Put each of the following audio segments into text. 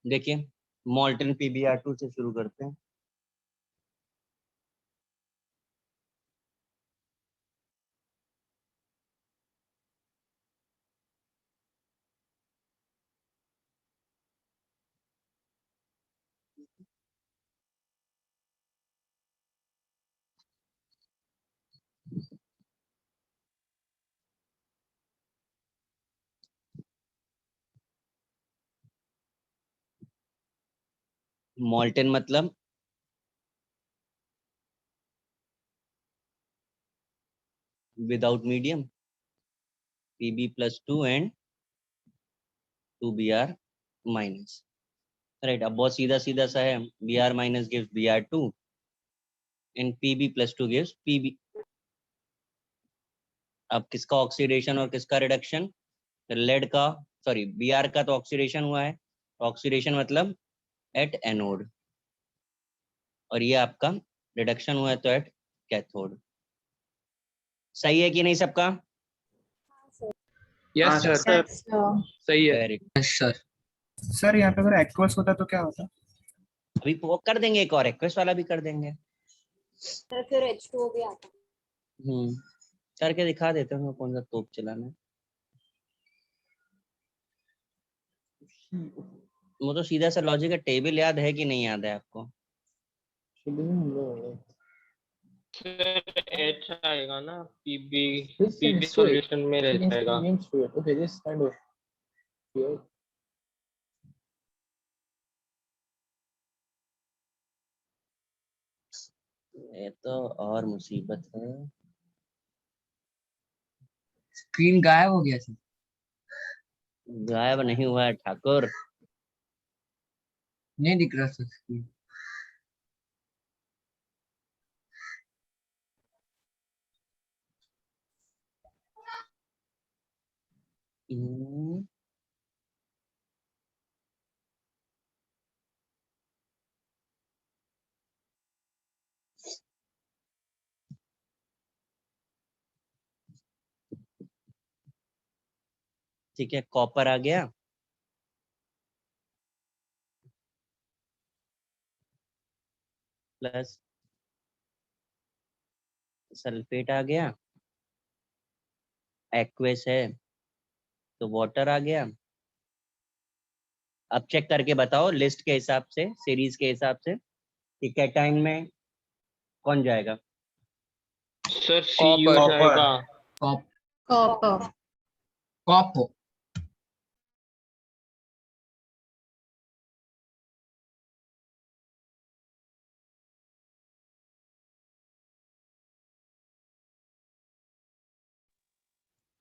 देखिए molten PbR2 से शुरू करते हैं। मोल्टन मतलब without medium, Pb+2 and 2Br minus. Right, अब बहुत सीधा सीधा सा है, Br minus gives Br2 and Pb+2 gives Pb। अब किसका ऑक्सीडेशन और किसका रिडक्शन? लेड का, सॉरी Br का तो ऑक्सीडेशन हुआ है, ऑक्सीडेशन मतलब एट एनोड, और ये आपका रिडक्शन हुआ है तो एट कैथोड। सही है कि नहीं सबका? यस सर, सही है। Very good. Yes sir. Sir यहाँ पे अगर एक्वस होता तो क्या होता? अभी वो कर देंगे, एक और रिक्वेस्ट वाला भी कर देंगे। सर फिर H2O भी आता। करके दिखा देते हैं कौन सा तोप चलाना है। वो तो सीधा सा लॉजिक है, टेबल याद है कि नहीं याद है आपको? सर एच आएगा ना, पीबी सॉल्यूशन में रह जाएगा। ये तो और मुसीबत है। स्क्रीन गायब हो गया सर। गायब नहीं हुआ है ठाकुर। नहीं दिख रहा सर स्क्रीन। हम्म, ठीक है, कॉपर आ गया, प्लस सल्फेट आ गया, एक्वेस है तो वाटर आ गया। अब चेक करके बताओ लिस्ट के हिसाब से, सीरीज के हिसाब से कि कैटाइन में कौन जाएगा? सर CU जाएगा। Cop copper. कॉप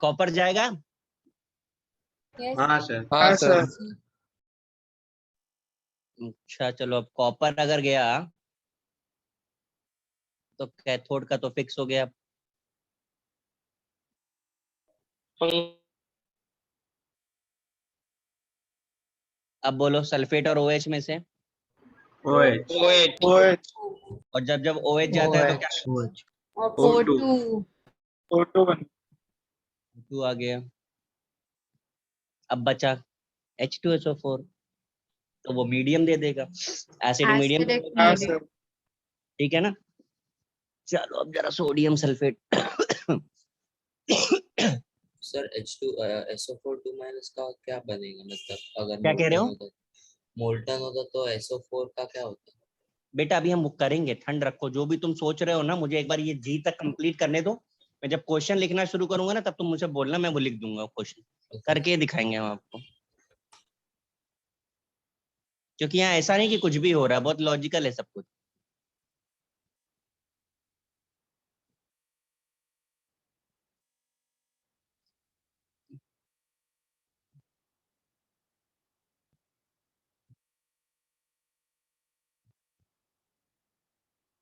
कॉपर जाएगा। हाँ सर। हाँ सर। अच्छा चलो, अब कॉपर अगर गया तो कैथोड का तो फिक्स हो गया। अब बोलो सल्फेट और OH में से, OH। और जब जब OH जाता है तो क्या? और O2। O2 आ गया। अब बचा H2SO4, तो वो मीडियम दे देगा, एसिड मीडियम। Acidic medium. ठीक है ना? चलो अब जरा sodium sulphate. Sir H2SO4 minus का क्या बनेगा, मतलब अगर क्या कह रहे हो? मोल्टन होता तो SO4 का क्या होता? बेटा अभी हम बुक करेंगे, ठंड रखो, जो भी तुम सोच रहे हो ना, मुझे एक बार ये जी तक कंप्लीट करने दो। मैं जब क्वेश्चन लिखना शुरू करूंगा ना, तब तुम मुझे बोलना, मैं वो लिख दूंगा क्वेश्चन करके दिखाएंगे हम आपको। क्योंकि यहाँ ऐसा नहीं कि कुछ भी हो रहा है, बहुत लॉजिकल है सब कुछ।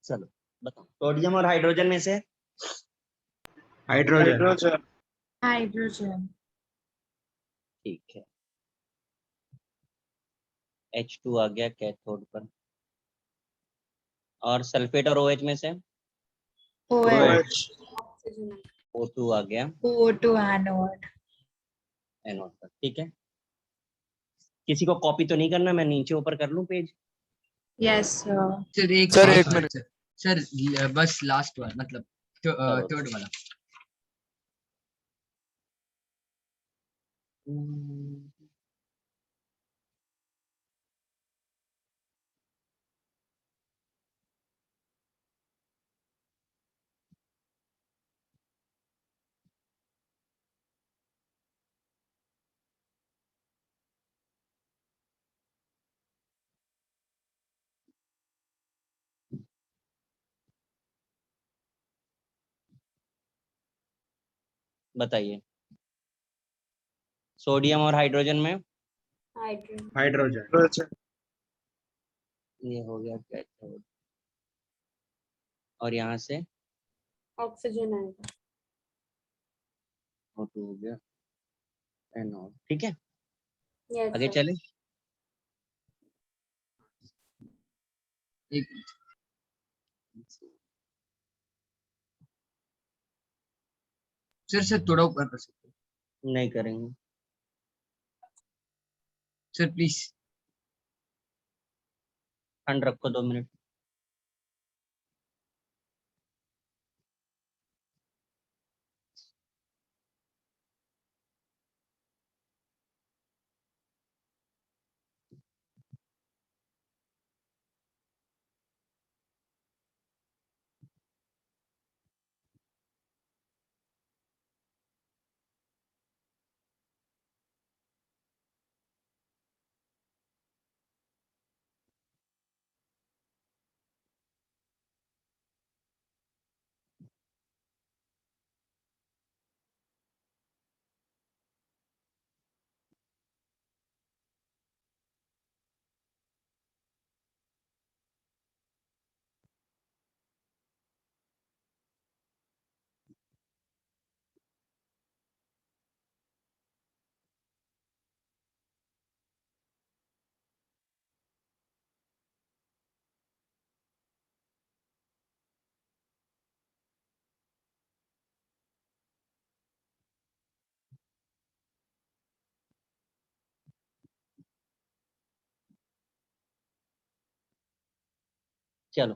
चलो बताओ, सोडियम और हाइड्रोजन में से हाइड्रोजन। हाइड्रोजन। ठीक है, H2 आ गया कैथोड पर, और सल्फेट और OH में से OH। O2 आ गया O2 एनोड। एनोड पर। ठीक है, किसी को कॉपी तो नहीं करना, मैं नीचे ऊपर कर लूं पेज? Yes, sir. सर एक सर, मिनट, एक मिनट। सर बस लास्ट वाला, मतलब चलो। थर्ड वाला। बताइए, सोडियम और हाइड्रोजन में Hydrogen. हाइड्रोजन। ये हो गया कैथोड, और यहाँ से Oxygen आएगा. O2 हो गया एनोड। ठीक है, Yes, आगे sir. चले। एक सर थोड़ा ऊपर कर सकते हो नहीं करेंगे, सर प्लीज। ठंड रखो 2 मिनट। चलो,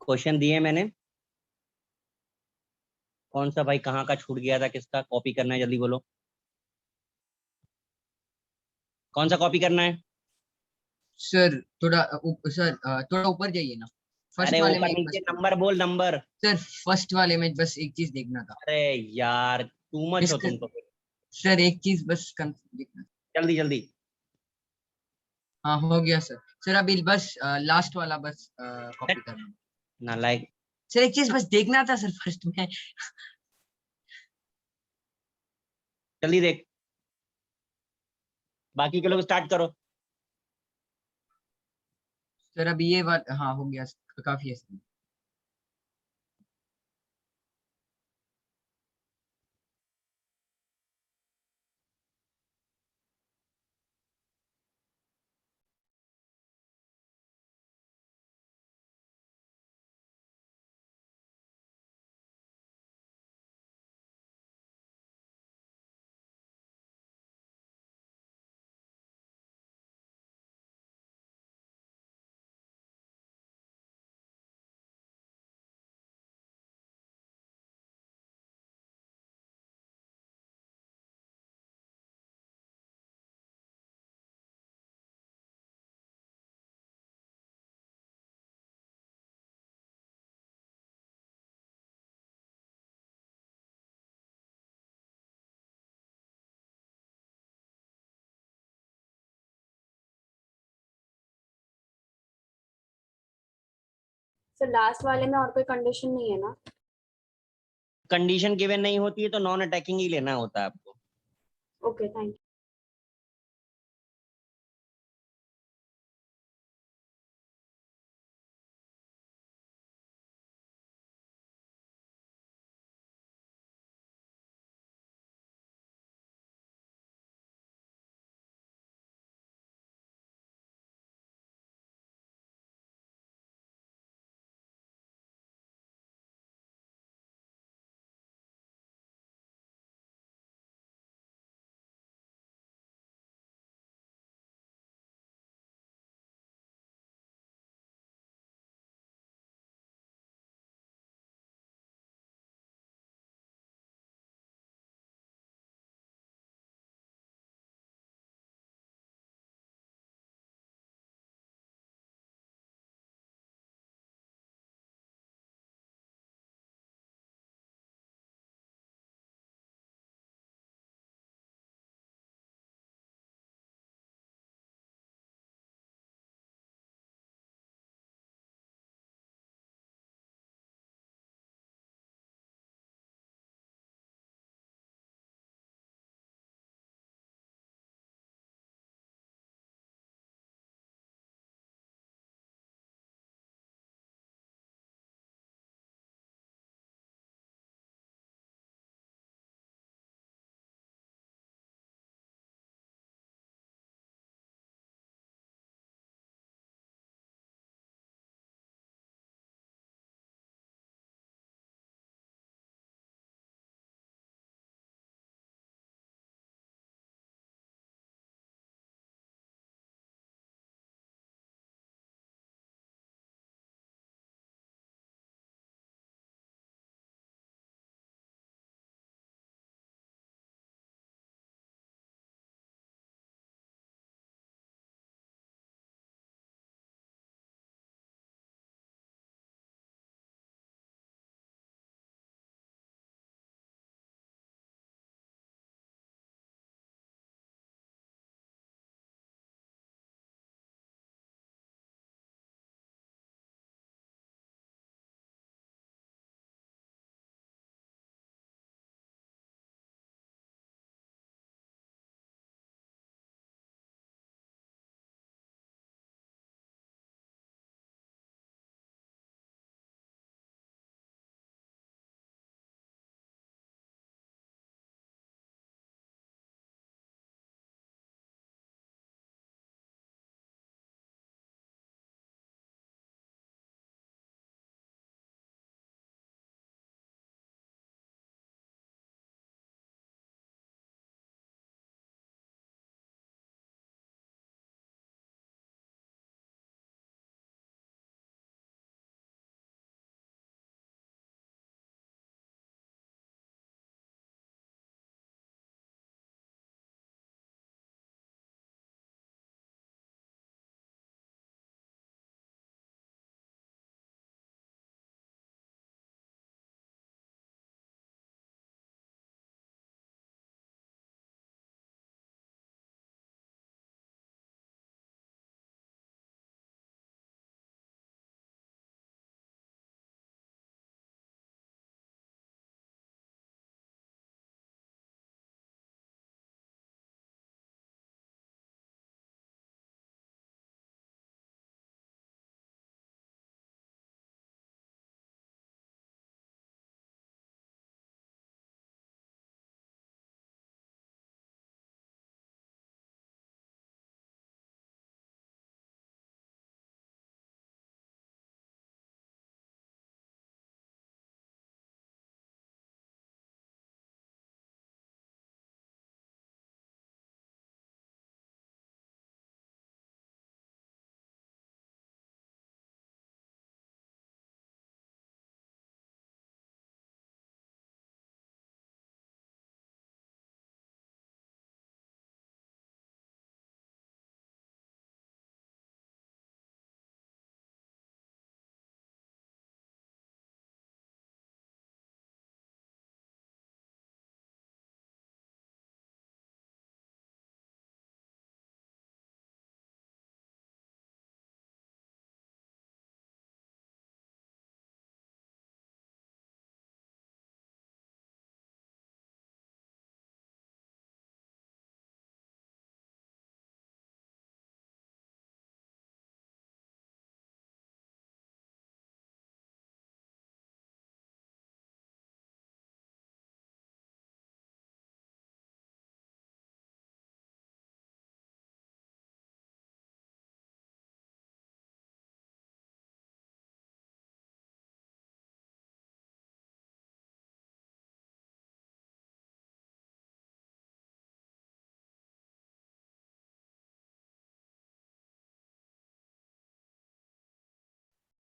क्वेश्चन दिए मैंने, कौन सा भाई कहाँ का छूट गया था, किसका कॉपी करना है, जल्दी बोलो। कौन सा कॉपी करना है? सर थोड़ा ऊपर जाइए ना, फर्स्ट अरे वाले ऊपर में नीचे बस। नंबर बोल, नंबर। सर फर्स्ट वाले में बस एक चीज देखना था। अरे यार, टू मच हो इसका तुम तो फिर। सर एक चीज बस देखना था। जल्दी जल्दी। हाँ हो गया सर। सर अभी बस लास्ट वाला बस कॉपी करना है। नालायक। सर एक चीज बस देखना था सर फर्स्ट में। जल्दी देख, बाकी के लोग स्टार्ट करो। सर अभी ये बात, हाँ हो गया, काफी है सर। So last वाले में और कोई condition नहीं है ना? कंडीशन गिवन नहीं होती है तो नॉन अटैकिंग ही लेना होता है आपको। Okay, thank you.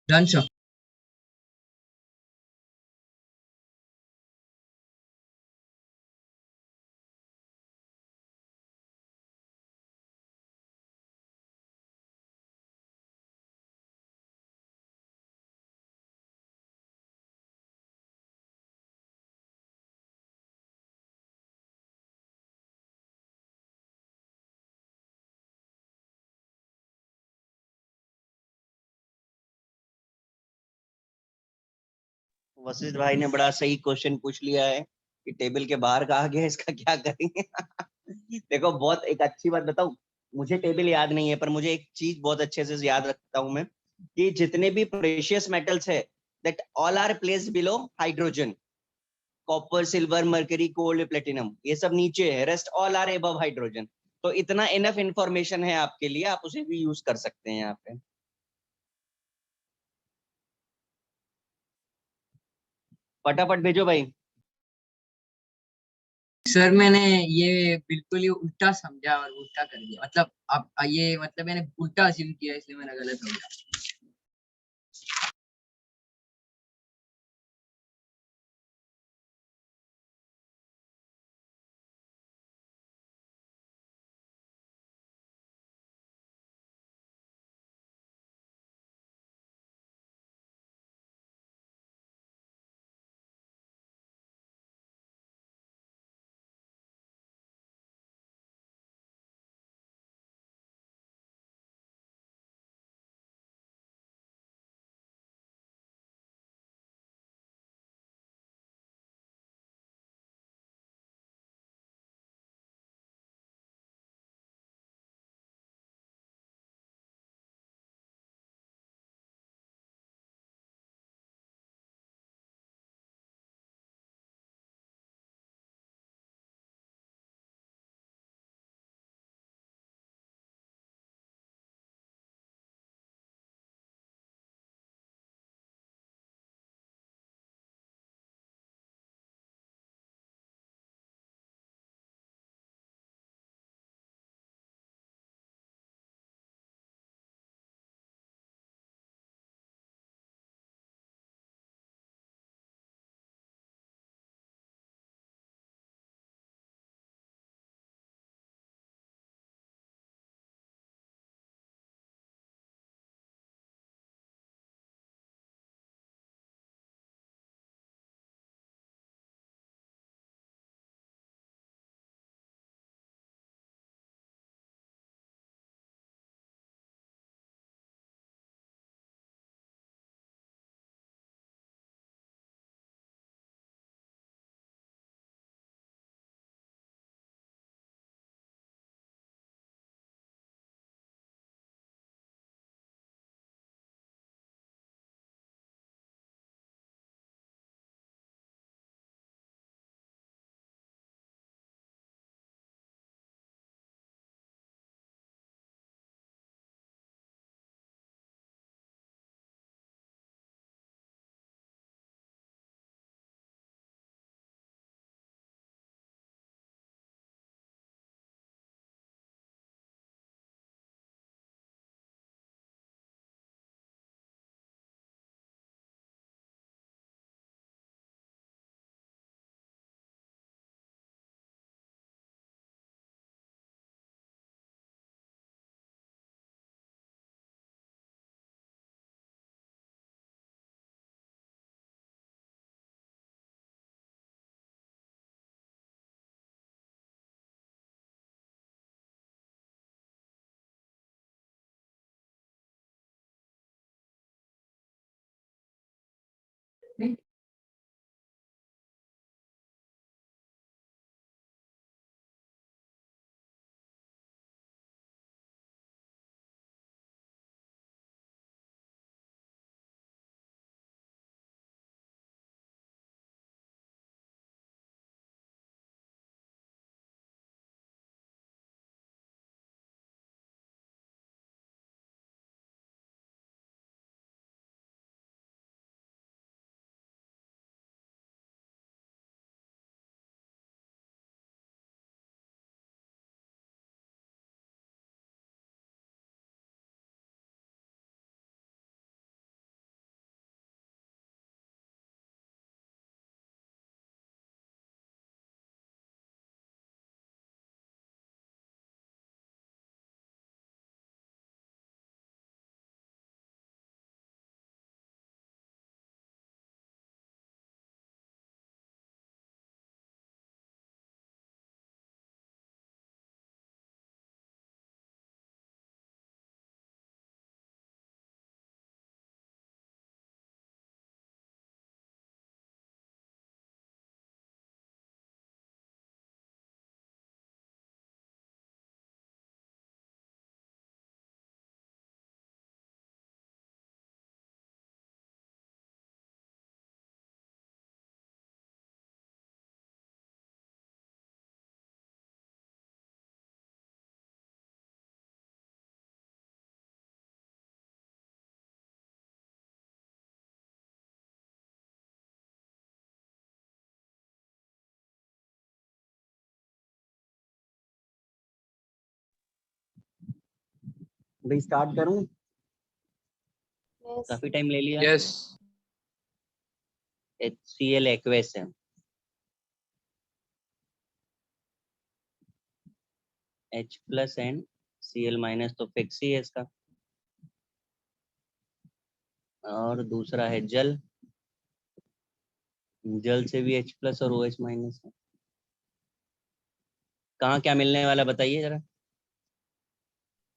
Done sir. Vashishtha भाई ने बड़ा सही क्वेश्चन पूछ लिया है कि टेबल के बाहर कहा गया, इसका क्या करेंगे। देखो, बहुत एक अच्छी बात बताऊं, मुझे टेबल याद नहीं है पर मुझे एक चीज बहुत अच्छे से याद रखता हूं मैं, कि जितने भी प्रेशियस मेटल्स है that all are placed below hydrogen, copper, silver, mercury, gold, platinum, ये सब नीचे है, rest all are above hydrogen. तो इतना इनफ इंफॉर्मेशन है आपके लिए, आप उसे भी यूज कर सकते हैं यहाँ पे। फटाफट भेजो भाई। सर मैंने ये बिल्कुल ही उल्टा समझा और उल्टा कर दिया, मतलब आप ये मतलब मैंने उल्टा अज्यूम किया इसलिए मेरा गलत हो गया। भाई स्टार्ट करूं? Yes. काफी टाइम ले लिया। यस HCl एक्वेस है, H plus and Cl minus तो फिक्स ही है इसका। और दूसरा है जल, जल से भी H प्लस और OH माइनस है। कहाँ क्या मिलने वाला बताइए जरा।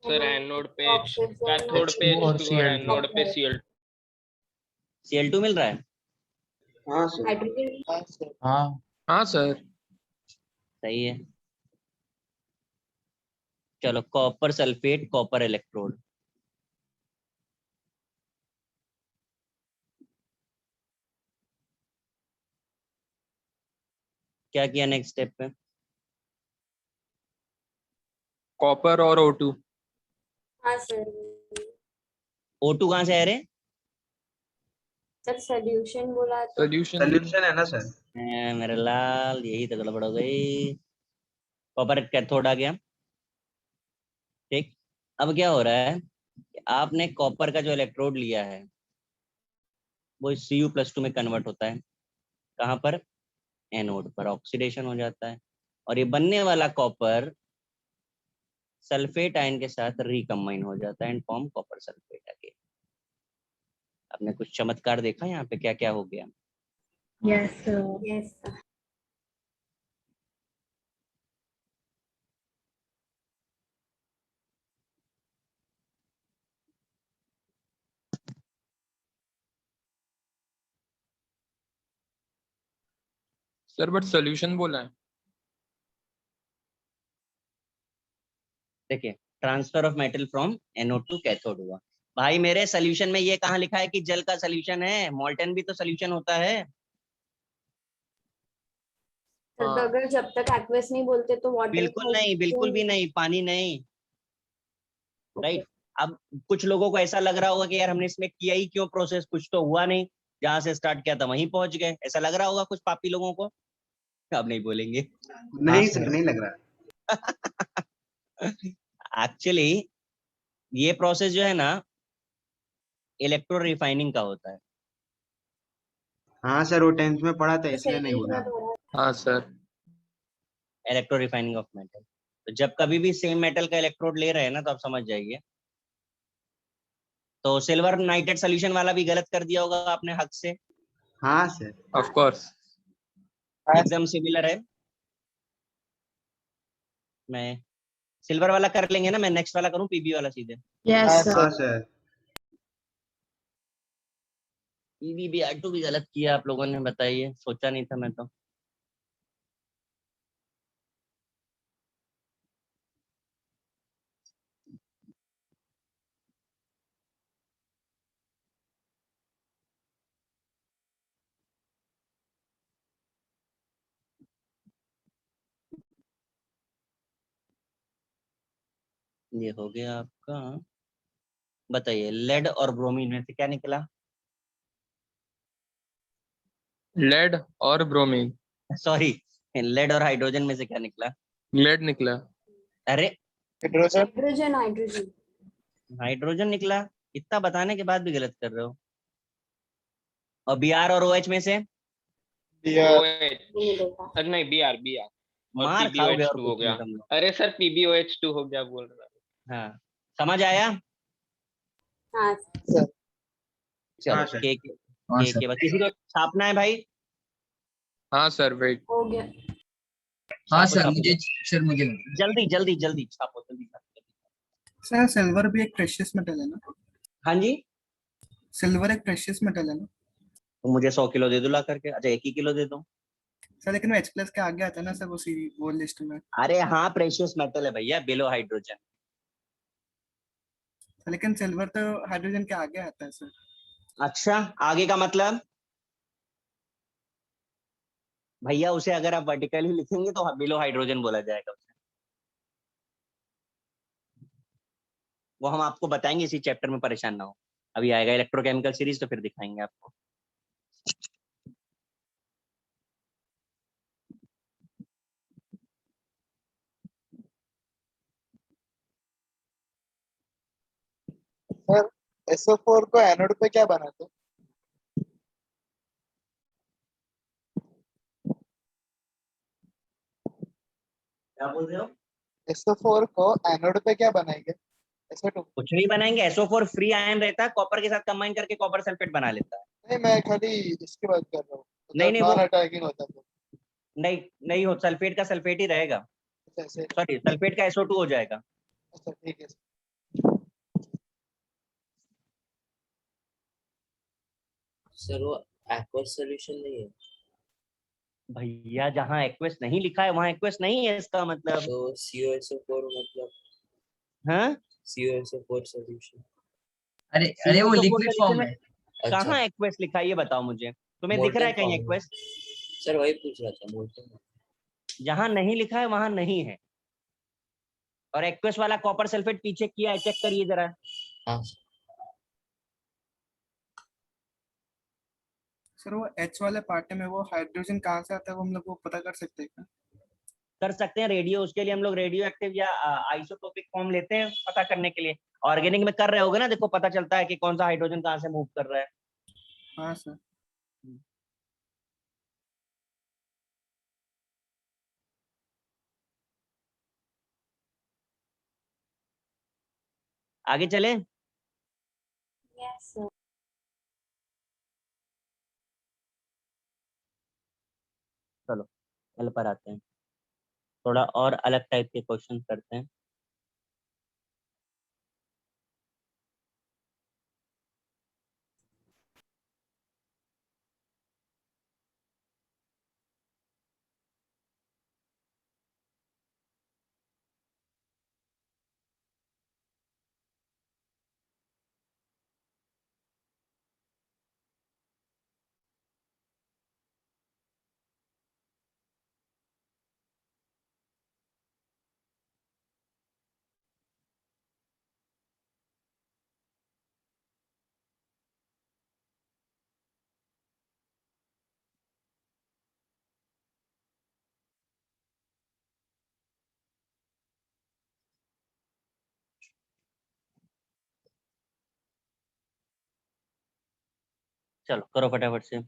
सर एनोड पे H, Oxygen कैथोड पे H2 और H2 और Cl2। एनोड पे Cl2। Cl2 मिल रहा है। हाँ सर। hydrogen हाँ हाँ सर। सही है। चलो कॉपर सल्फेट, कॉपर इलेक्ट्रोड। क्या किया नेक्स्ट स्टेप पे? कॉपर और O2। हाँ सर। O2 कहाँ से आ रहे? सर सोल्यूशन बोला तो सोल्यूशन। सोल्यूशन है ना सर। मेरे लाल, यही तो गड़बड़ हो गई। कॉपर कैथोड आ गया। ठीक, अब क्या हो रहा है कि आपने कॉपर का जो इलेक्ट्रोड लिया है वो Cu+2 में कन्वर्ट होता है। कहाँ पर? एनोड पर ऑक्सीडेशन हो जाता है, और ये बनने वाला कॉपर सल्फेट आयन के साथ रिकम्बाइन हो जाता है and form copper sulphate again. आपने कुछ चमत्कार देखा यहाँ पे क्या क्या हो गया? yes sir. Sir but solution बोला है। देखिए, transfer of metal from anode to cathode हुआ। भाई मेरे सोल्यूशन में ये कहाँ लिखा है कि जल का सोल्यूशन है? मॉल्टन भी तो सोल्यूशन होता है। सर तो अगर जब तक एक्वेस नहीं बोलते तो वाटर बिल्कुल नहीं, बिल्कुल भी नहीं, पानी नहीं। राइट। अब कुछ लोगों को ऐसा लग रहा होगा कि यार हमने इसमें किया ही क्यों प्रोसेस, कुछ तो हुआ नहीं, जहां से स्टार्ट किया था वहीं पहुंच गए, ऐसा लग रहा होगा कुछ पापी लोगों को। अब नहीं बोलेंगे। नहीं सर, नहीं लग रहा। एक्चुअली ये प्रोसेस जो है ना, इलेक्ट्रो रिफाइनिंग का होता है। हाँ सर, वो टेंथ में पढ़ा था तो इसलिए सही नहीं बोला। हाँ sir. Electro refining of metal. तो जब कभी भी सेम मेटल का इलेक्ट्रोड ले रहे हैं ना, तो आप समझ जाइए। तो सिल्वर नाइट्रेट सोल्यूशन वाला भी गलत कर दिया होगा आपने हक से। हाँ सर। Of course. एकदम सिमिलर है। मैं सिल्वर वाला कर लेंगे ना, मैं नेक्स्ट वाला करूं पीबी वाला सीधे। हाँ सर। पीबी भी R2 भी गलत किया आप लोगों ने, बताइए, सोचा नहीं था मैं तो। ये हो गया आपका। बताइए, लेड और ब्रोमीन में से क्या निकला? लेड और ब्रोमीन। सॉरी, लेड और हाइड्रोजन में से क्या निकला? लेड निकला। अरे, हाइड्रोजन हाइड्रोजन हाइड्रोजन निकला। इतना बताने के बाद भी गलत कर रहे हो। और Br और OH में से? OH। नहीं देखा। अरे नहीं, Br और मार खाओगे और PbOH2 हो कुछ नहीं गया। तुम लोग। अरे सर PbOH2 हो गया बोल रहा। हाँ, समझ आया। हाँ चलो हाँ सर। के बाद किसी को छापना है भाई? हाँ सर वेट। हो गया। हाँ छापो सर छापो, मुझे जल्दी जल्दी जल्दी छापो, जल्दी छापो। सर सिल्वर भी एक प्रेशियस मेटल है ना? हाँ जी। सिल्वर एक प्रेशियस मेटल है ना? तो मुझे 100 किलो दे दो ला करके। अच्छा, 1 ही किलो दे दो। सर लेकिन वो H प्लस के आगे आता है ना सर, वो लिस्ट में। अरे हाँ, प्रेशियस मेटल है भैया, बिलो हाइड्रोजन। सर लेकिन सिल्वर तो हाइड्रोजन के आगे आता है सर। अच्छा, आगे का मतलब? भैया उसे अगर आप वर्टिकली लिखेंगे तो बिलो हाइड्रोजन बोला जाएगा उसे। वो हम आपको बताएंगे इसी चैप्टर में, परेशान ना हो। अभी आएगा इलेक्ट्रोकेमिकल सीरीज तो फिर दिखाएंगे आपको। सर SO4 को एनोड पे क्या बनाते? क्या बोल रहे हो? SO4 को एनोड पे क्या बनाएंगे? SO2? कुछ नहीं बनाएंगे, SO4 फ्री आयन रहता है, कॉपर के साथ कंबाइन करके कॉपर सल्फेट बना लेता है। नहीं, मैं खाली इसकी बात कर रहा हूँ, नहीं नहीं, वो नॉन अटैकिंग होता है तो। नहीं नहीं हो, सल्फेट का सल्फेट ही रहेगा, ऐसे। सॉरी सल्फेट का SO2 हो जाएगा। अच्छा ठीक है। सर वो एक्वस सॉल्यूशन नहीं है भैया जहाँ एक्वेस नहीं लिखा है वहां एक्वेस नहीं है, इसका मतलब। तो COSO4 मतलब हाँ, COSO4 सॉल्यूशन। अरे अरे वो CO2 लिक्विड सॉल्यूशन फॉर्म में में। अच्छा कहाँ एक्वेस लिखा है ये बताओ मुझे, तुम्हें दिख रहा मोल्टन है कहीं फॉर्म में। एक्वेस? सर वही पूछ रहा था मोल्टन। जहाँ नहीं लिखा है वहां नहीं है। और एक्वेस वाला कॉपर सल्फेट पीछे किया है, चेक करिए जरा। हाँ सर वो H वाले पार्ट में वो हाइड्रोजन कहाँ से आता है, वो हम लोग वो पता कर सकते हैं क्या? कर सकते हैं रेडियो, उसके लिए हम लोग रेडियो एक्टिव या आइसोटोपिक फॉर्म लेते हैं पता करने के लिए। ऑर्गेनिक में कर रहे होगे ना, देखो पता चलता है कि कौन सा हाइड्रोजन कहाँ से मूव कर रहा है। हाँ सर। आगे चले। यस चलो कल पर आते हैं, थोड़ा और अलग टाइप के क्वेश्चन करते हैं। चलो करो फटाफट से।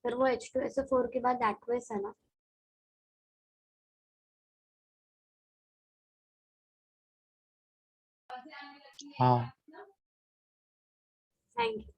सर वो H2SO4 के बाद एक्वस है ना? हाँ थैंक यू।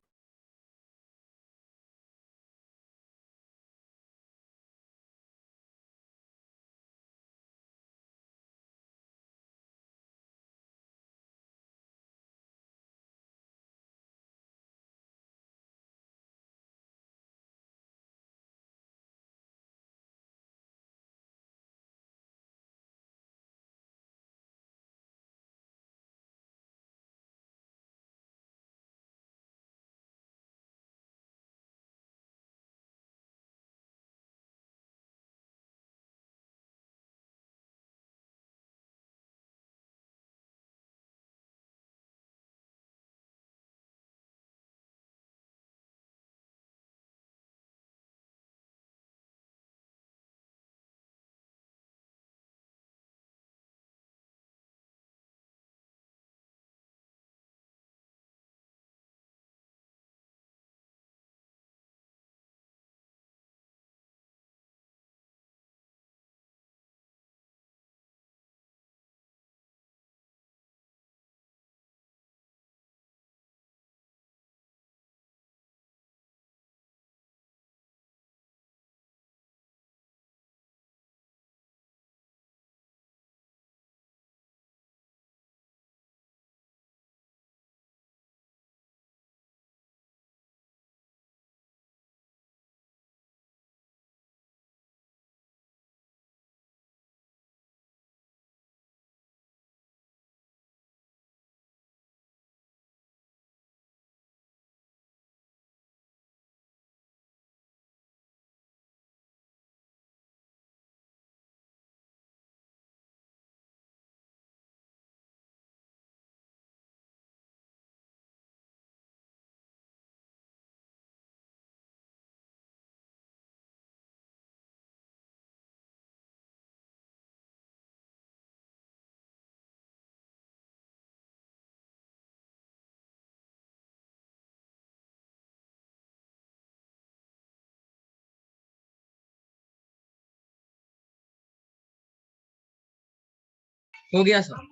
हो गया सर।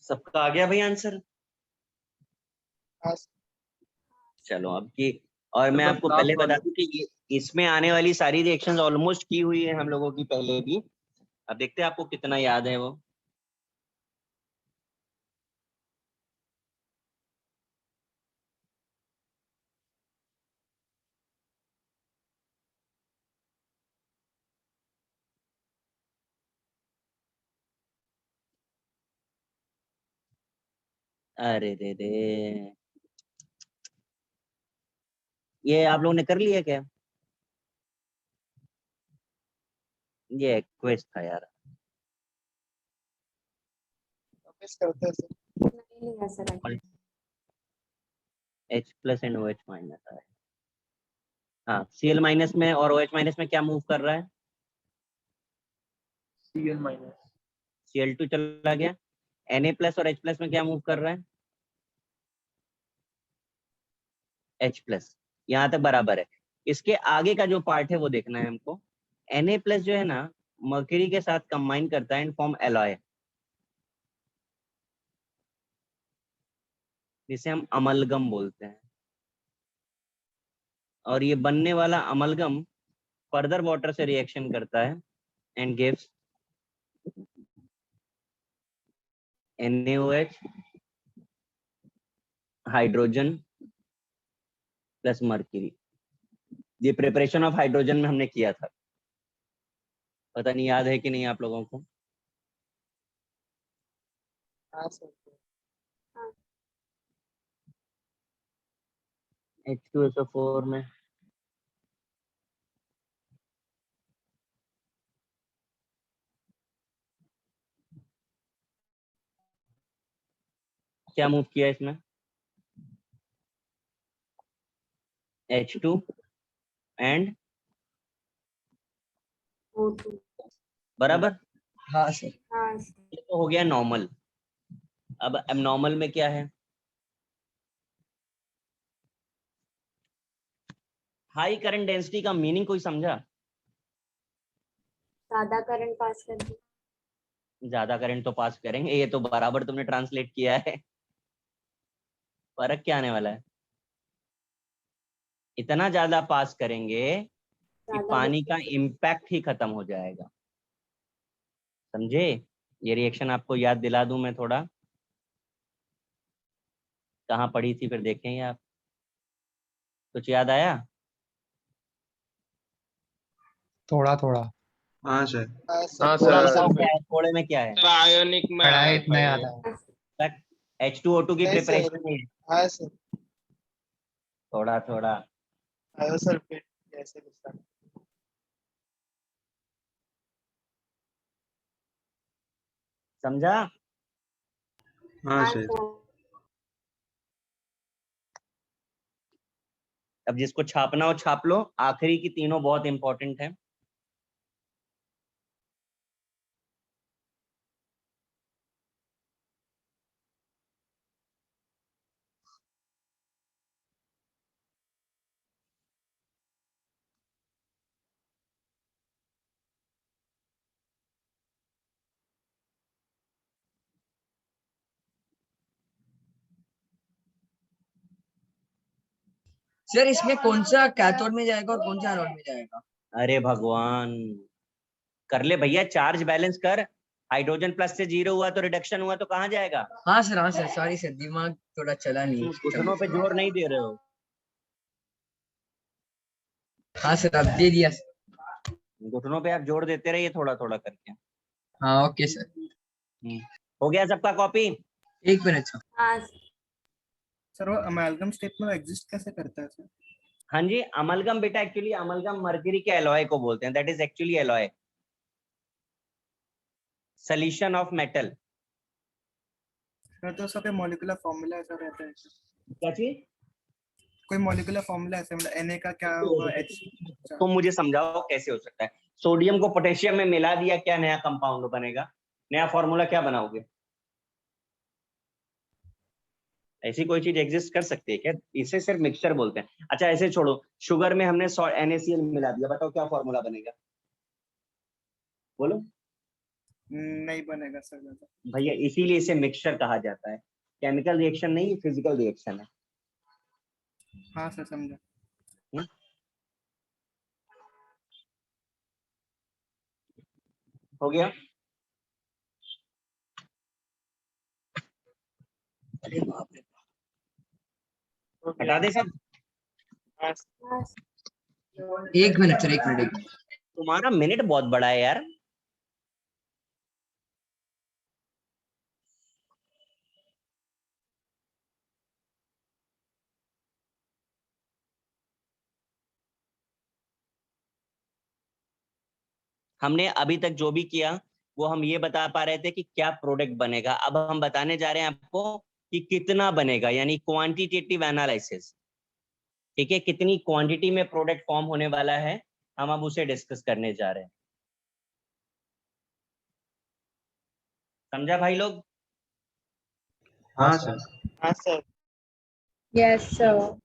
सबका आ गया भाई आंसर? हाँ चलो अब की, और मैं बस आपको लास्ट पहले बता वाला। दूं कि इसमें आने वाली सारी रिएक्शंस ऑलमोस्ट की हुई है हम लोगों की पहले भी। अब देखते हैं आपको कितना याद है वो। अरे दे ये आप लोगों ने कर लिया क्या? ये क्वेश्चन था यार। मिस करते हैं सर। नहीं लिया sir. H plus and OH minus है। हाँ, Cl माइनस में और OH माइनस में क्या मूव कर रहा है? Cl minus. Cl2 चला गया। Na प्लस और H प्लस में क्या मूव कर रहा है? H plus. यहाँ तक बराबर है। इसके आगे का जो पार्ट है वो देखना है हमको। Na प्लस जो है ना, मर्क्यूरी के साथ कंबाइन करता है एंड फॉर्म एलॉय, जिसे हम अमलगम बोलते हैं। और ये बनने वाला अमलगम फर्दर वाटर से रिएक्शन करता है and gives NaOH hydrogen plus mercury. ये प्रिपरेशन ऑफ हाइड्रोजन में हमने किया था, पता नहीं याद है कि नहीं आप लोगों को। हाँ सर। H2SO4 में क्या मूव किया इसमें? H2 and O2। बराबर। हाँ सर। हाँ ये तो हो गया नॉर्मल। अब एबनॉर्मल में क्या है? हाई करंट डेंसिटी का मीनिंग कोई समझा? ज्यादा करंट पास कर दी। ज्यादा करंट तो पास करेंगे, ये तो बराबर तुमने ट्रांसलेट किया है। फर्क क्या आने वाला है? इतना ज्यादा पास करेंगे कि ज्यादा पानी का voltage। इम्पैक्ट ही खत्म हो जाएगा। समझे? ये रिएक्शन आपको याद दिला दूं मैं थोड़ा, कहाँ पढ़ी थी फिर देखेंगे आप। कुछ याद आया? थोड़ा थोड़ा। हाँ सर। हाँ सर हाँ थोड़ा सर बताओ क्या है, थोड़े में क्या है? सर आयोनिक में आया पढ़ाई था नहीं ये। आता है। H2O2 की नहीं सर। प्रिपरेशन है। हाँ सर। थोड़ा थोड़ा आयो सर फिर कैसे गुस्सा। समझा? हाँ हाँ सर। सर। अब जिसको छापना हो छाप लो, आखिरी की तीनों बहुत इंपॉर्टेंट है। सर इसमें कौन सा कैथोड में जाएगा और कौन सा एनोड में जाएगा? अरे भगवान, कर ले भैया, चार्ज बैलेंस कर। हाइड्रोजन प्लस से 0 हुआ तो रिडक्शन हुआ तो कहाँ जाएगा? हाँ सर सॉरी सर, दिमाग थोड़ा चला नहीं तुम उस समय घुटनों पे से। जोर नहीं दे रहे हो। हाँ सर, अब दे दिया सर। घुटनों पे आप जोर देते रहिए थोड़ा थोड़ा करके। हाँ ओके सर। हो गया सबका कॉपी? एक मिनट सर। हाँ सर वो अमेल्गम स्टेट में एग्जिस्ट कैसे करता है सर? हाँ जी, अमलगम बेटा, एक्चुअली अमलगम मर्क्यूरी के एलॉय को बोलते हैं, that is actually alloy, solution of metal. Sir तो उसका कोई मॉलिक्यूलर फॉर्मूला ऐसा रहता है क्या? क्या चीज? कोई मॉलिक्यूलर फॉर्मूला ऐसा मतलब Na का क्या होगा H? तुम मुझे समझाओ कैसे हो सकता है? सोडियम को पोटेशियम में मिला दिया, क्या नया कंपाउंड बनेगा? नया फॉर्मूला क्या बनाओगे? ऐसी कोई चीज एग्जिस्ट कर सकती है क्या? इसे सिर्फ मिक्सचर बोलते हैं। अच्छा ऐसे छोड़ो, शुगर में हमने NaCl मिला दिया, बताओ क्या फॉर्मूला बनेगा? बोलो नहीं बनेगा सर ज्यादा। भैया, इसीलिए इसे मिक्सचर कहा जाता है। केमिकल रिएक्शन नहीं, फिजिकल रिएक्शन है। हाँ सर समझा। हो गया? अरे बाप रे। हटा दे सब। हाँ हाँ। एक मिनट सर, एक मिनट। तुम्हारा मिनट बहुत बड़ा है यार। हमने अभी तक जो भी किया वो हम ये बता पा रहे थे कि क्या प्रोडक्ट बनेगा। अब हम बताने जा रहे हैं आपको कि कितना बनेगा, यानी क्वांटिटेटिव एनालिसिस। ठीक है, कितनी क्वांटिटी में प्रोडक्ट फॉर्म होने वाला है, हम अब उसे डिस्कस करने जा रहे हैं। समझा भाई लोग? हाँ सर। हाँ सर। Yes sir.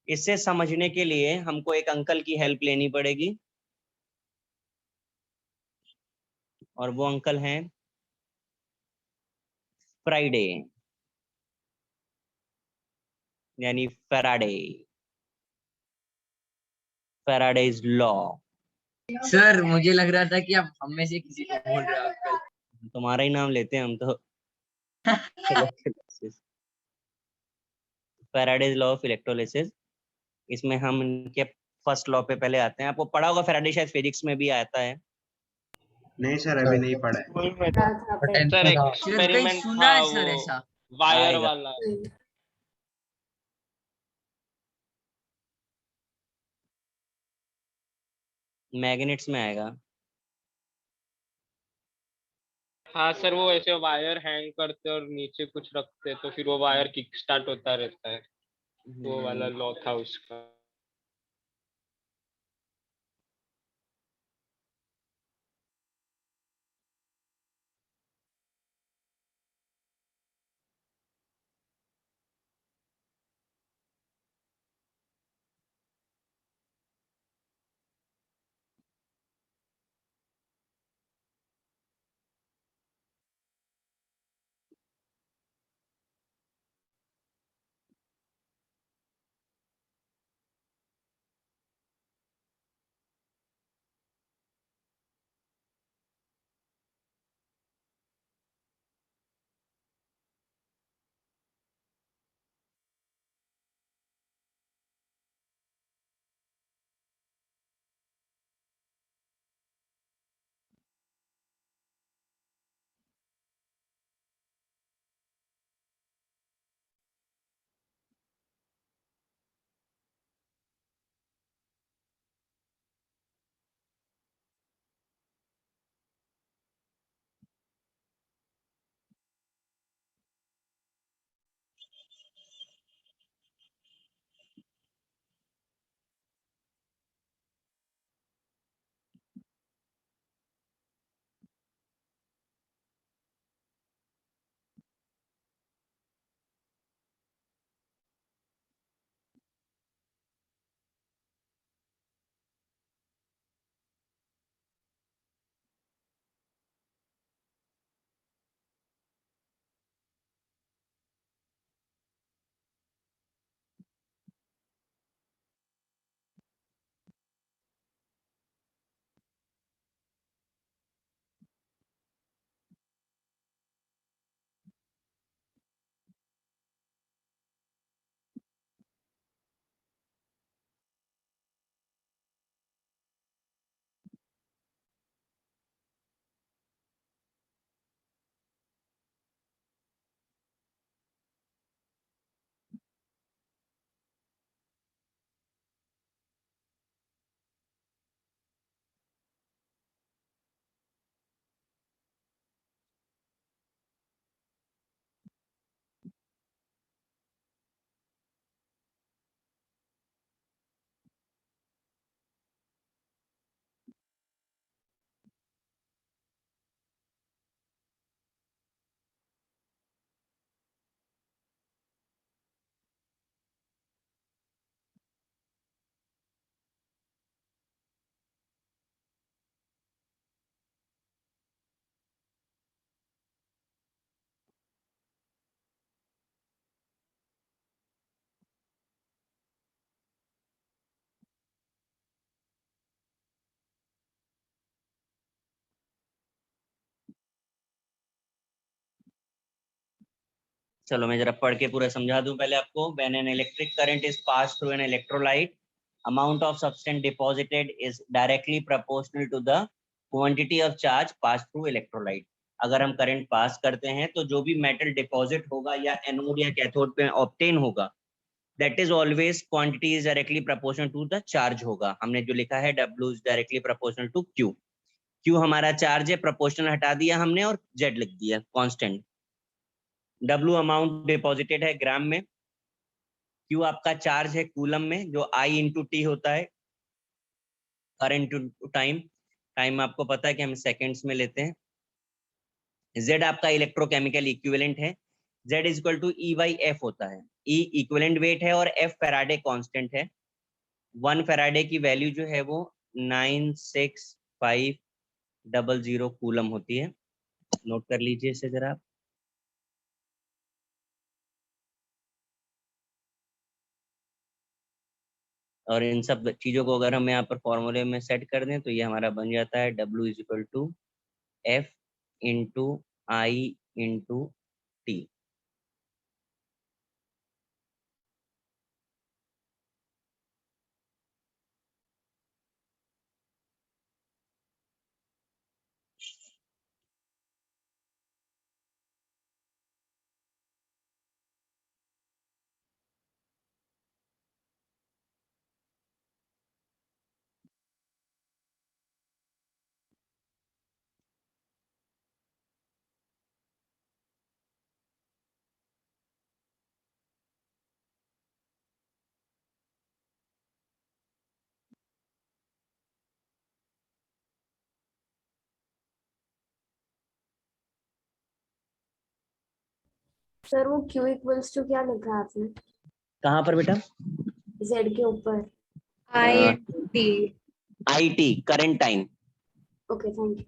इसे समझने के लिए हमको एक अंकल की हेल्प लेनी पड़ेगी, और वो अंकल हैं फ्राइडे, यानी फैराडे, फैराडेज लॉ। सर मुझे लग रहा था कि आप हम में से किसी को बोल रहे हो अंकल। तुम्हारा ही नाम लेते हैं हम तो। फैराडेज लॉ ऑफ इलेक्ट्रोलिसिस, इसमें हम इनके फर्स्ट लॉ पे पहले आते हैं। आपको पढ़ा होगा फैराडे, शायद फिजिक्स में भी आता है। नहीं सर, अभी नहीं पढ़ा है। स्कूल में था। था पे। टेंथ सर में था। सर कहीं एक्सपेरिमेंट सुना था है वो, सर ऐसा? वायर आएगा। वाला। मैग्नेट्स में आएगा। हाँ सर, वो ऐसे वायर हैंग करते और नीचे कुछ रखते तो फिर वो वायर किक स्टार्ट होता रहता है, वो वाला लॉ था उसका। चलो मैं जरा पढ़ के पूरा समझा दूं पहले आपको। When an electric current is pass through an electrolyte, amount of substance deposited is directly proportional to the quantity of charge passed through electrolyte। अगर हम करंट पास करते हैं तो जो भी मेटल डिपॉजिट होगा या एनोड या कैथोड पे ऑब्टेन होगा, that is always quantity is directly proportional to the charge होगा। हमने जो लिखा है W is directly proportional to Q। Q हमारा चार्ज है, प्रोपोर्शनल हटा दिया हमने और Z लिख दिया कांस्टेंट। W अमाउंट डिपॉजिटेड है ग्राम में, Q आपका चार्ज है कूलम में जो I इंटू टी होता है, करंट टू टाइम। टाइम आपको पता है कि हम सेकंड्स में लेते हैं। Z आपका इलेक्ट्रोकेमिकल इक्विवेलेंट है, Z is equal to E by F होता है। E इक्विवेलेंट वेट है और F फैराडे कांस्टेंट है। 1 फैराडे की वैल्यू जो है वो 96500 कूलम होती है। नोट कर लीजिए इसे जरा आप। और इन सब चीजों को अगर हम यहाँ पर फॉर्मूले में सेट कर दें तो ये हमारा बन जाता है W is equal to F into I into T. Sir वो Q इक्वल्स टू क्या लिखा है आपने कहाँ पर बेटा? Z के ऊपर? I T। IT current time. Okay thank you.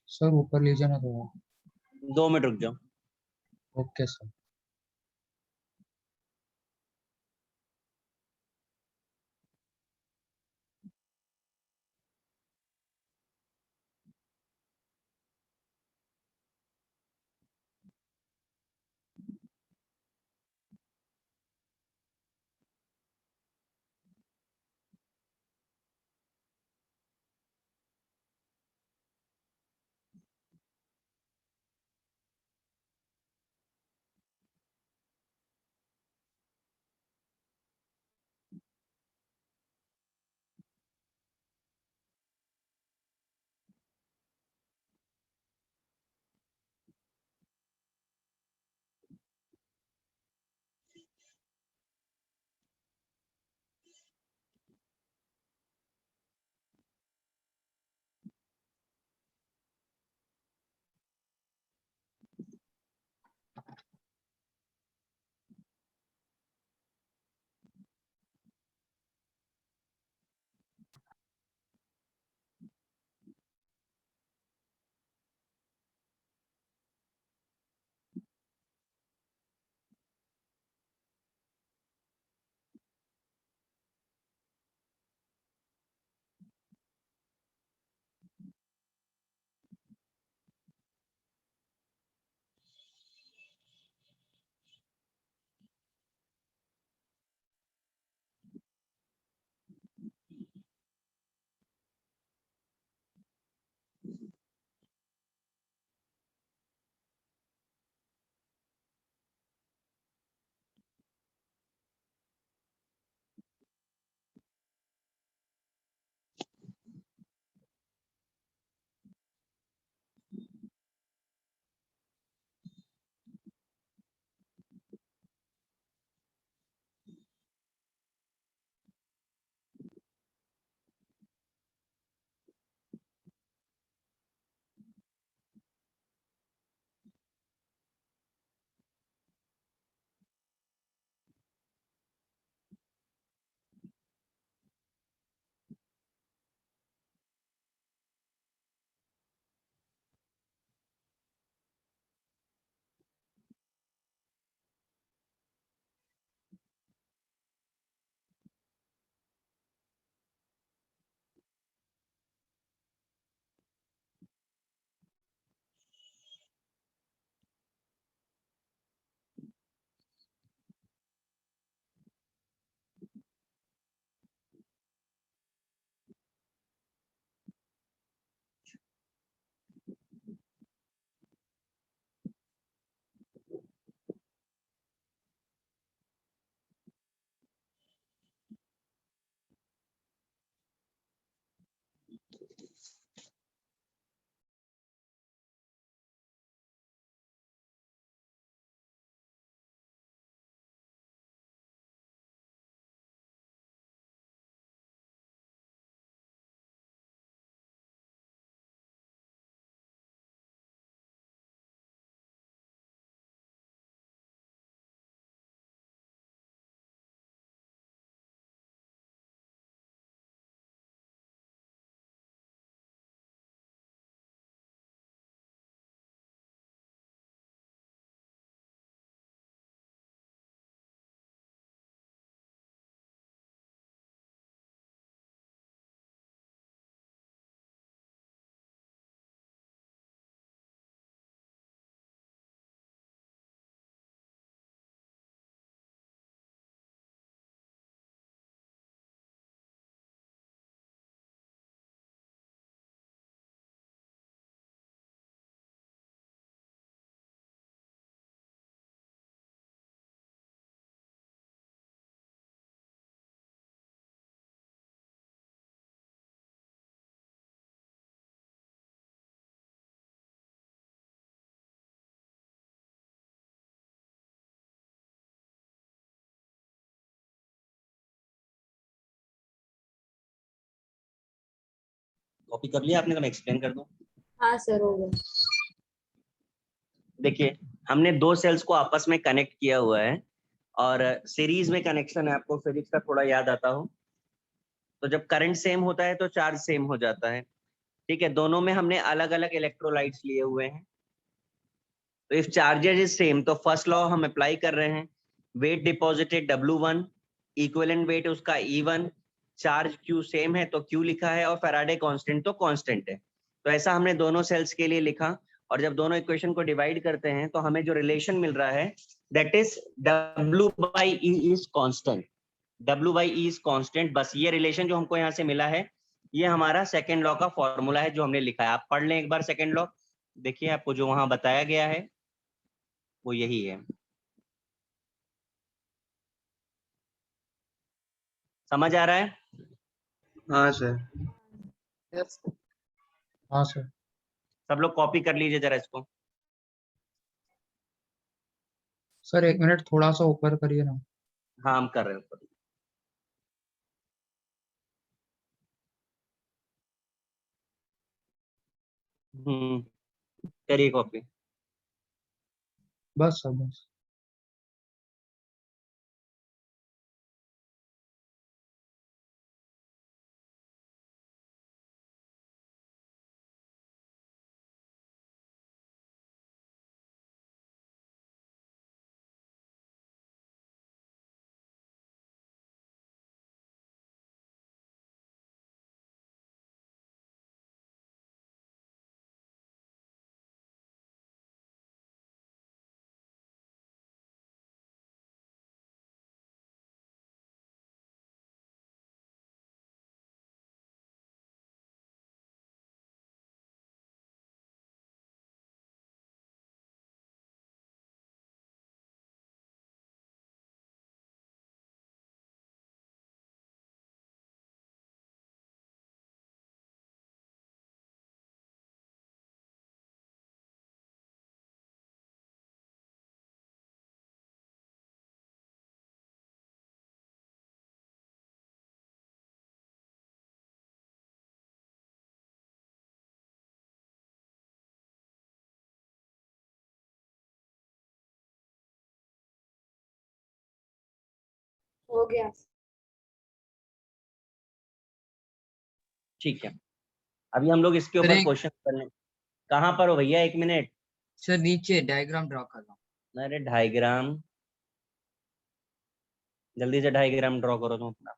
Sir ऊपर लीजिए ना थोड़ा। 2 मिनट रुक जाओ। Okay sir. कॉपी कर लिया आपने तो मैं एक्सप्लेन कर दूं। हाँ सर हो गया। देखिए हमने दो सेल्स को आपस में कनेक्ट किया हुआ है और सीरीज में कनेक्शन है, आपको फिजिक्स का थोड़ा याद आता हो तो जब करंट सेम होता है तो चार्ज सेम हो जाता है। ठीक है, दोनों में हमने अलग अलग इलेक्ट्रोलाइट्स लिए हुए हैं। तो इफ चार्जेस इज सेम तो फर्स्ट लॉ हम अप्लाई कर रहे हैं, wait deposited W1, equivalent weight उसका E1, चार्ज Q सेम है तो Q लिखा है और फैराडे कांस्टेंट तो कांस्टेंट है। तो ऐसा हमने दोनों सेल्स के लिए लिखा और जब दोनों इक्वेशन को डिवाइड करते हैं तो हमें जो रिलेशन मिल रहा है that is W/E is constant. W/E is constant, बस ये रिलेशन जो हमको यहाँ से मिला है ये हमारा सेकेंड लॉ का फॉर्मूला है जो हमने लिखा है। आप पढ़ लें एक बार सेकेंड लॉ, देखिए आपको जो वहां बताया गया है वो यही है। समझ आ रहा है? हाँ सर। यस हाँ सर। सब लोग कॉपी कर लीजिए जरा इसको। सर 1 मिनट थोड़ा सा ऊपर करिए ना। हाँ हम कर रहे हैं ऊपर। करिए कॉपी। बस सर बस। हो गया। ठीक है, अभी हम लोग इसके सर ऊपर एक क्वेश्चन करने। कहाँ पर हो भैया? 1 मिनट। सर नीचे डायग्राम ड्रॉ कर रहा हूँ। अरे डायग्राम, जल्दी से डायग्राम ड्रॉ करो तुम अपना।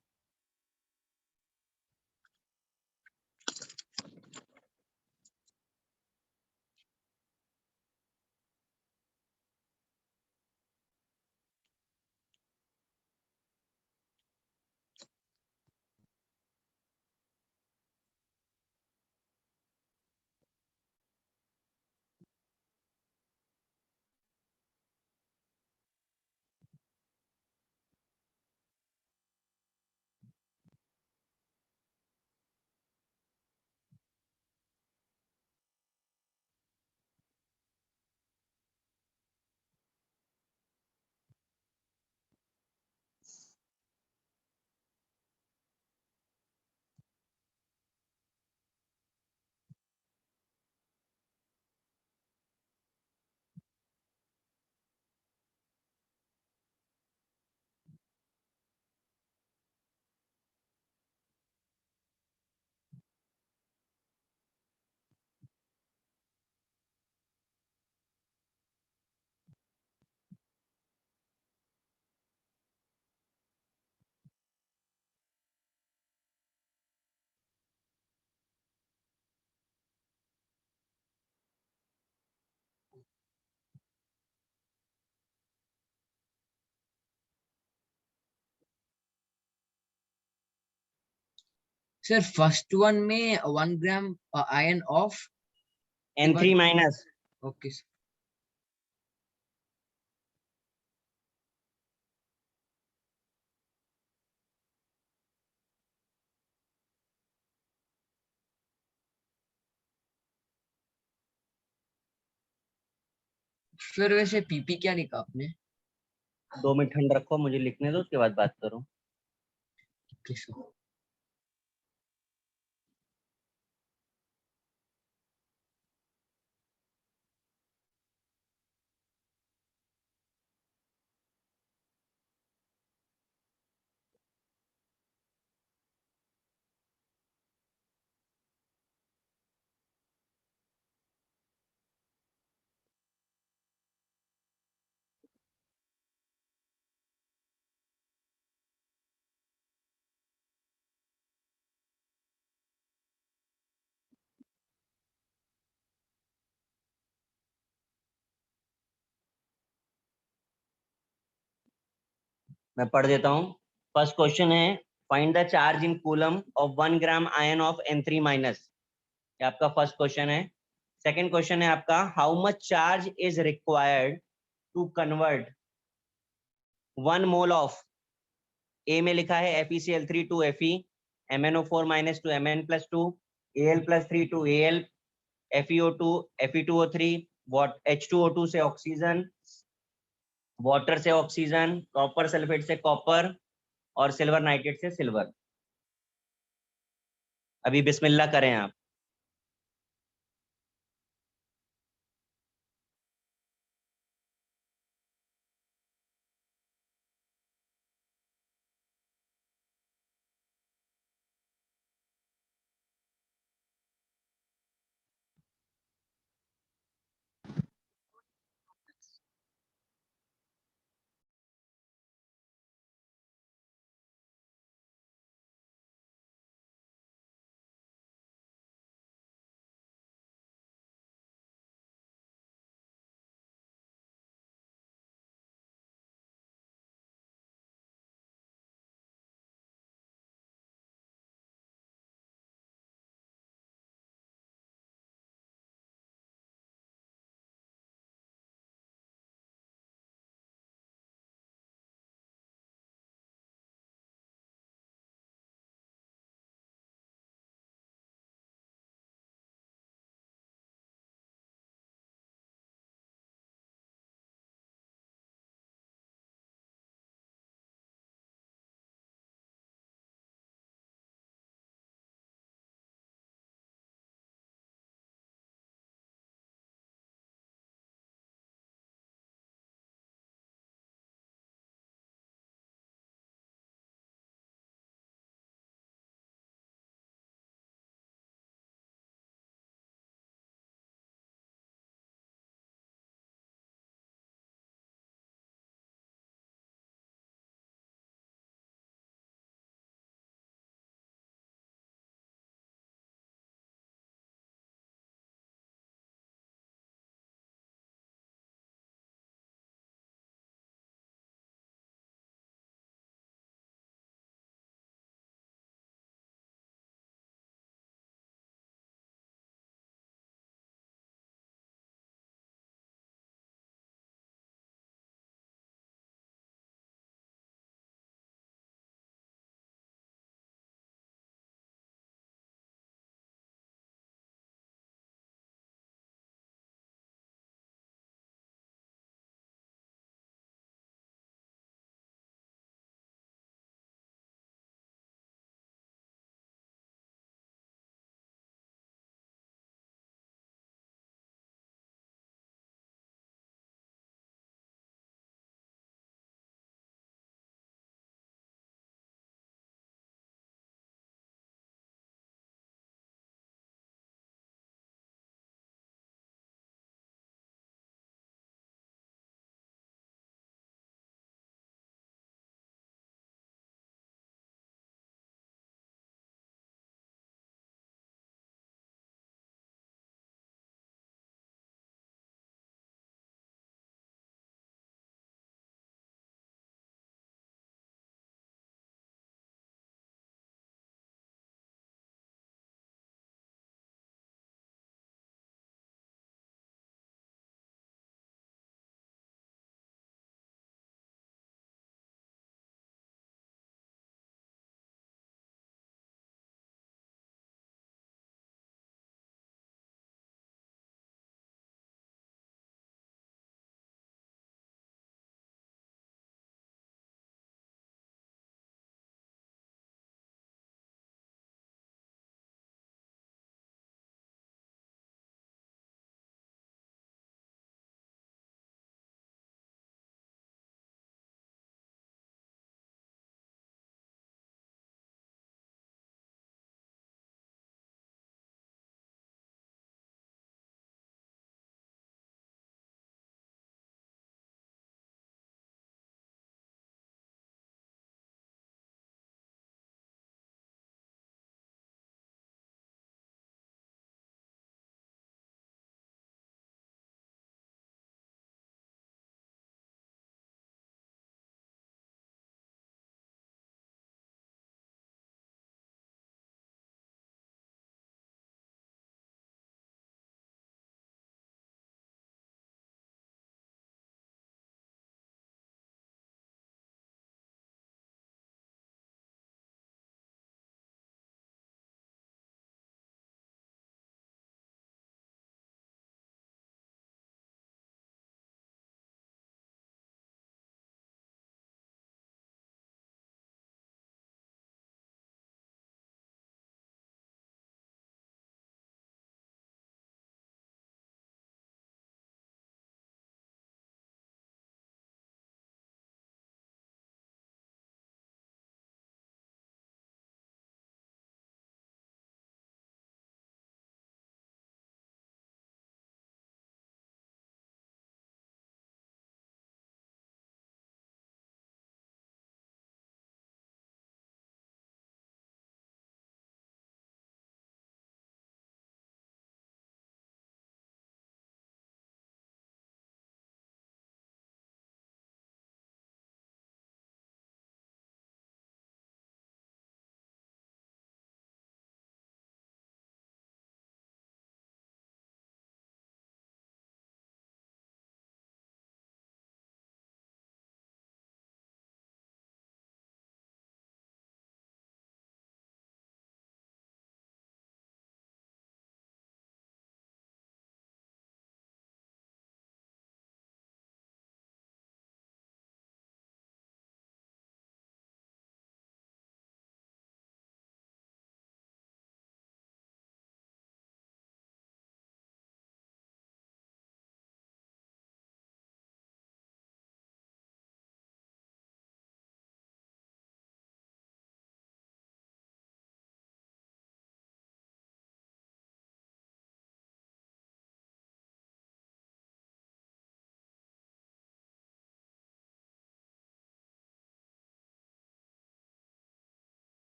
सर फर्स्ट वन में 1 gram ion of N3 minus. Okay sir. फिर वैसे पीपी क्या लिखा आपने? 2 मिनट ठंड रखो, मुझे लिखने दो उसके बाद बात करो। Okay sir. मैं पढ़ देता हूँ। फर्स्ट क्वेश्चन है, find the charge in coulomb of 1 gram ion of N3 minus. ये आपका फर्स्ट क्वेश्चन है। सेकंड क्वेश्चन है आपका, how much charge is required to convert 1 mole of, A में लिखा है FeCl3 to Fe, MnO4 minus to Mn+2, Al+3 to Al, FeO2 Fe2O3, H2O2 से oxygen, water से ऑक्सीजन, कॉपर सल्फेट से copper और silver nitrate से silver. अभी बिस्मिल्लाह करें आप।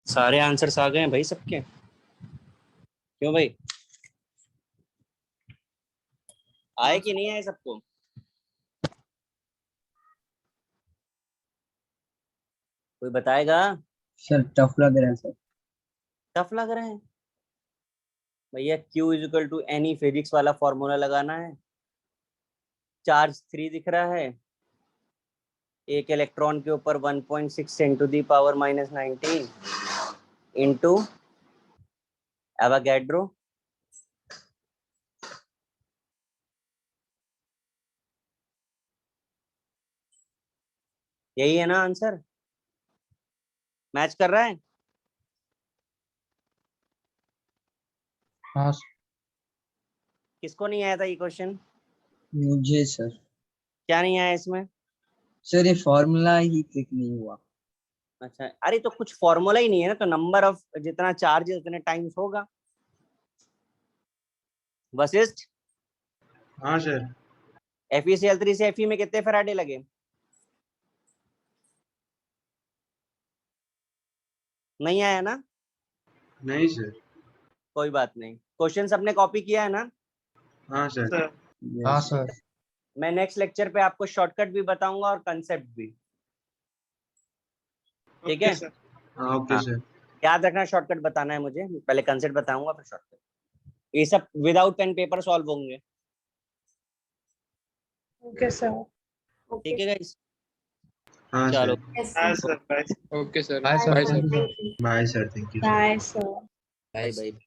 सारे आंसर्स आ गए हैं भाई सबके, क्यों भाई, आए कि नहीं आए सबको? कोई बताएगा? सर टफ लग रहा है सर। टफ लग रहे हैं भैया? Q is equal to any physics वाला फॉर्मूला लगाना है। चार्ज 3 दिख रहा है, एक इलेक्ट्रॉन के ऊपर 1.6 × 10⁻⁹ इंटू एवोगैड्रो। यही है ना आंसर? मैच कर रहा है? हाँ सर। किसको नहीं आया था ये क्वेश्चन? मुझे सर। क्या नहीं आया इसमें? सर ये फॉर्मूला ही क्लिक नहीं हुआ। अच्छा, अरे तो कुछ फॉर्मूला ही नहीं है ना, तो नंबर ऑफ जितना चार्ज है उतने टाइम्स होगा। वशिष्ठ, हाँ सर। FeCl3 से Fe में कितने फैराडे लगे? नहीं आया ना? नहीं सर। कोई बात नहीं, क्वेश्चन सबने कॉपी किया है ना? हाँ सर। हाँ सर। मैं नेक्स्ट लेक्चर पे आपको शॉर्टकट भी बताऊंगा और कंसेप्ट भी, ठीक है? हाँ ओके हाँ। सर। याद रखना शॉर्टकट बताना है मुझे, पहले कंसेप्ट बताऊंगा फिर शॉर्टकट। ये सब विदाउट पेन पेपर सॉल्व होंगे, Okay, sir. ठीक है गाइस? हाँ चलो, सर। Yes, हाँ sir. Sir bye. Okay sir, bye sir. Bye sir. Thank you. Bye sir, thank you. Bye, sir. Bye bye.